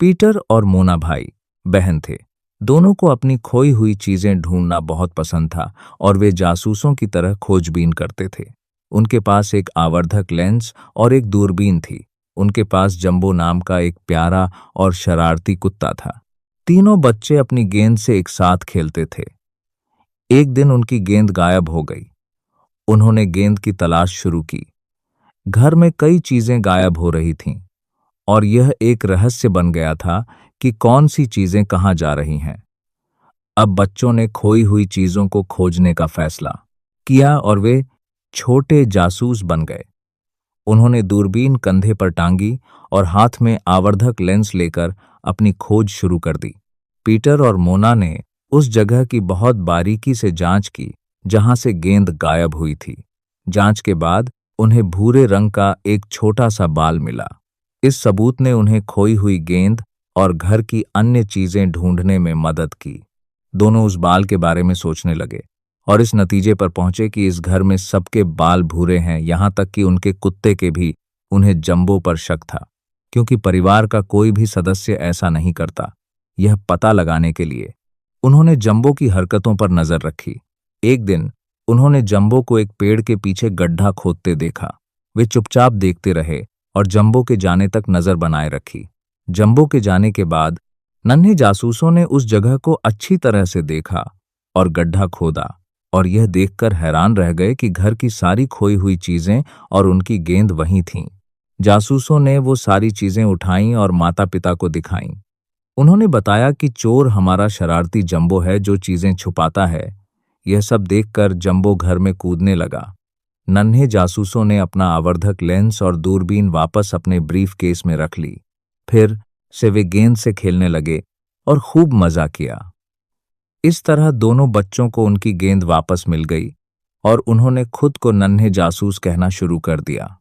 Peter और मोना भाई बहन थे। दोनों को अपनी खोई हुई चीजें ढूंढना बहुत पसंद था और वे जासूसों की तरह खोजबीन करते थे। उनके पास एक आवर्धक लेंस और एक दूरबीन थी। उनके पास जंबो नाम का एक प्यारा और शरारती कुत्ता था। तीनों बच्चे अपनी गेंद से एक साथ खेलते थे। एक दिन उनकी गेंद गायब हो गई। उन्होंने गेंद की तलाश शुरू की। घर में कई चीजें गायब हो रही थीं और यह एक रहस्य बन गया था कि कौन सी चीजें कहाँ जा रही हैं। अब बच्चों ने खोई हुई चीजों को खोजने का फैसला किया और वे छोटे जासूस बन गए। उन्होंने दूरबीन कंधे पर टांगी और हाथ में आवर्धक लेंस लेकर अपनी खोज शुरू कर दी। पीटर और मोना ने उस जगह की बहुत बारीकी से जांच की जहां से गेंद गायब हुई थी। जांच के बाद उन्हें भूरे रंग का एक छोटा सा बाल मिला। इस सबूत ने उन्हें खोई हुई गेंद और घर की अन्य चीजें ढूंढने में मदद की। दोनों उस बाल के बारे में सोचने लगे और इस नतीजे पर पहुंचे कि इस घर में सबके बाल भूरे हैं, यहां तक कि उनके कुत्ते के भी। उन्हें जंबो पर शक था, क्योंकि परिवार का कोई भी सदस्य ऐसा नहीं करता। यह पता लगाने के लिए उन्होंने जंबो की हरकतों पर नजर रखी। एक दिन उन्होंने जंबो को एक पेड़ के पीछे गड्ढा खोदते देखा। वे चुपचाप देखते रहे और जंबो के जाने तक नजर बनाए रखी। जंबो के जाने के बाद नन्हे जासूसों ने उस जगह को अच्छी तरह से देखा और गड्ढा खोदा, और यह देखकर हैरान रह गए कि घर की सारी खोई हुई चीजें और उनकी गेंद वहीं थीं। जासूसों ने वो सारी चीजें उठाईं और माता-पिता को दिखाईं। उन्होंने बताया कि चोर हमारा शरारती जंबो है जो चीजें छुपाता है। यह सब देखकर जंबो घर में कूदने लगा। नन्हे जासूसों ने अपना आवर्धक लेंस और दूरबीन वापस अपने ब्रीफ केस में रख ली। फिर से वे गेंद से खेलने लगे और खूब मजा किया। इस तरह दोनों बच्चों को उनकी गेंद वापस मिल गई और उन्होंने खुद को नन्हे जासूस कहना शुरू कर दिया।